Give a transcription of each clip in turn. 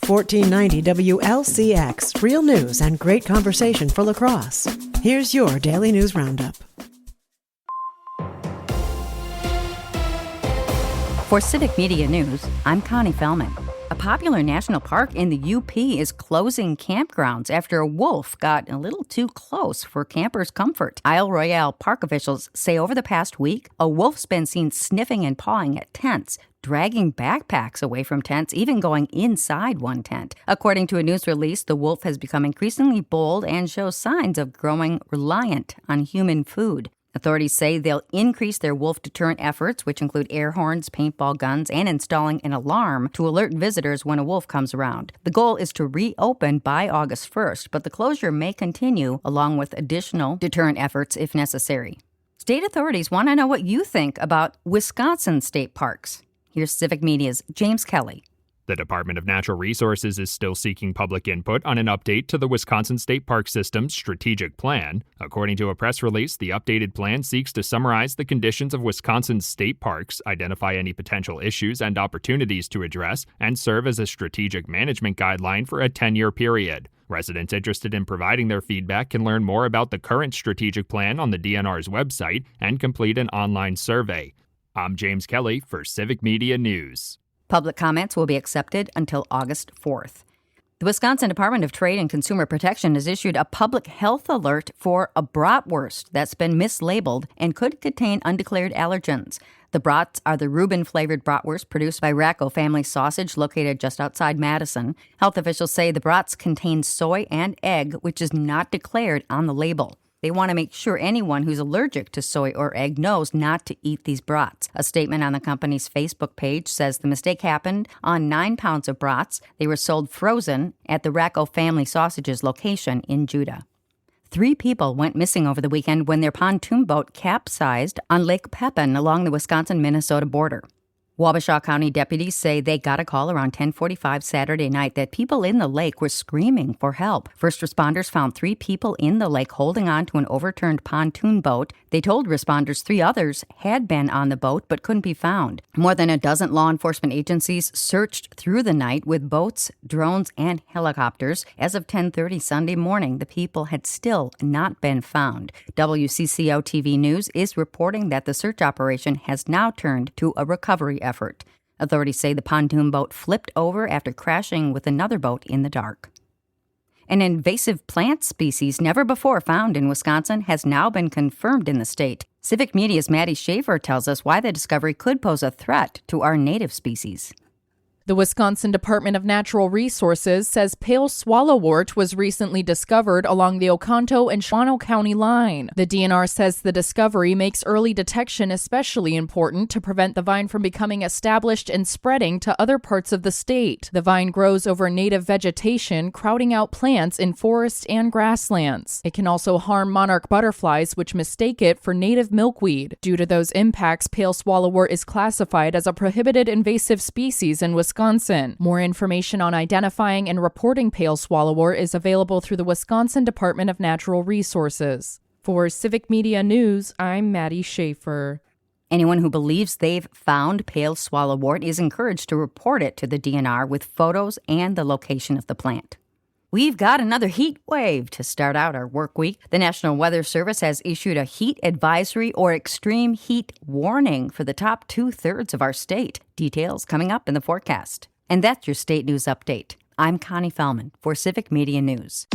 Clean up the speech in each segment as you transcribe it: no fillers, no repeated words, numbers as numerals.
1490 WLCX, real news and great conversation for La Crosse. Here's your Daily News Roundup. For Civic Media News, I'm Connie Fellman. A popular national park in the UP is closing campgrounds after a wolf got a little too close for campers' comfort. Isle Royale park officials say over the past week, a wolf's been seen sniffing and pawing at tents, dragging backpacks away from tents, even going inside one tent. According to a news release, the wolf has become increasingly bold and shows signs of growing reliant on human food. Authorities say they'll increase their wolf deterrent efforts, which include air horns, paintball guns, and installing an alarm to alert visitors when a wolf comes around. The goal is to reopen by August 1st, but the closure may continue along with additional deterrent efforts if necessary. State authorities want to know what you think about Wisconsin state parks. Here's Civic Media's James Kelly. The Department of Natural Resources is still seeking public input on an update to the Wisconsin State Park System's strategic plan. According to a press release, the updated plan seeks to summarize the conditions of Wisconsin's state parks, identify any potential issues and opportunities to address, and serve as a strategic management guideline for a 10-year period. Residents interested in providing their feedback can learn more about the current strategic plan on the DNR's website and complete an online survey. I'm James Kelly for Civic Media News. Public comments will be accepted until August 4th. The Wisconsin Department of Trade and Consumer Protection has issued a public health alert for a bratwurst that's been mislabeled and could contain undeclared allergens. The brats are the Reuben-flavored bratwurst produced by Racco Family Sausage, located just outside Madison. Health officials say the brats contain soy and egg, which is not declared on the label. They want to make sure anyone who's allergic to soy or egg knows not to eat these brats. A statement on the company's Facebook page says the mistake happened on 9 pounds of brats. They were sold frozen at the Racco Family Sausages location in Judah. 3 people went missing over the weekend when their pontoon boat capsized on Lake Pepin along the Wisconsin-Minnesota border. Wabasha County deputies say they got a call around 10:45 Saturday night that people in the lake were screaming for help. First responders found 3 people in the lake holding on to an overturned pontoon boat. They told responders 3 others had been on the boat but couldn't be found. More than a dozen law enforcement agencies searched through the night with boats, drones, and helicopters. As of 10:30 Sunday morning, the people had still not been found. WCCO TV News is reporting that the search operation has now turned to a recovery effort. Authorities say the pontoon boat flipped over after crashing with another boat in the dark. An invasive plant species never before found in Wisconsin has now been confirmed in the state. Civic Media's Maddie Schaefer tells us why the discovery could pose a threat to our native species. The Wisconsin Department of Natural Resources says pale swallowwort was recently discovered along the Oconto and Shawano County line. The DNR says the discovery makes early detection especially important to prevent the vine from becoming established and spreading to other parts of the state. The vine grows over native vegetation, crowding out plants in forests and grasslands. It can also harm monarch butterflies, which mistake it for native milkweed. Due to those impacts, pale swallowwort is classified as a prohibited invasive species in Wisconsin. More information on identifying and reporting pale swallowwort is available through the Wisconsin Department of Natural Resources. For Civic Media News, I'm Maddie Schaefer. Anyone who believes they've found pale swallowwort is encouraged to report it to the DNR with photos and the location of the plant. We've got another heat wave to start out our work week. The National Weather Service has issued a heat advisory or extreme heat warning for the top 2/3 of our state. Details coming up in the forecast. And that's your state news update. I'm Connie Fellman for Civic Media News.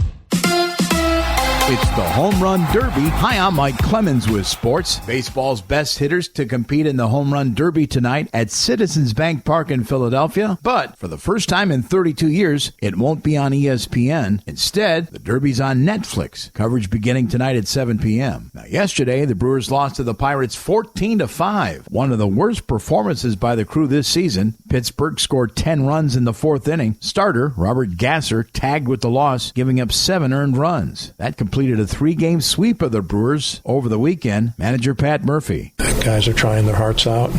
It's the Home Run Derby. Hi, I'm Mike Clemens with sports. Baseball's best hitters to compete in the Home Run Derby tonight at Citizens Bank Park in Philadelphia. But for the first time in 32 years, it won't be on ESPN. Instead, the Derby's on Netflix. Coverage beginning tonight at 7 p.m. Now, yesterday, the Brewers lost to the Pirates 14-5. One of the worst performances by the crew this season. Pittsburgh scored 10 runs in the 4th inning. Starter Robert Gasser tagged with the loss, giving up 7 earned runs. That completed a 3-game sweep of the Brewers over the weekend. Manager Pat Murphy. Guys are trying their hearts out.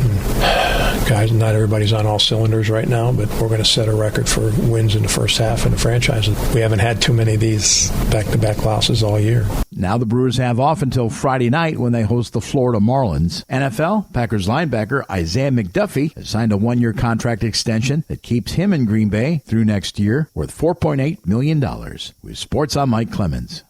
Guys, not everybody's on all cylinders right now, but we're going to set a record for wins in the first half in the franchise. We haven't had too many of these back-to-back losses all year. Now the Brewers have off until Friday night when they host the Florida Marlins. NFL, Packers linebacker Isaiah McDuffie has signed a 1-year contract extension that keeps him in Green Bay through next year, worth $4.8 million. With Sports, I'm Mike Clemens.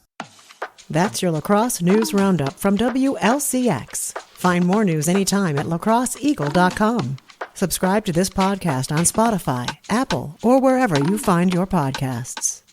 That's your Lacrosse News Roundup from WLCX. Find more news anytime at lacrosseeagle.com. Subscribe to this podcast on Spotify, Apple, or wherever you find your podcasts.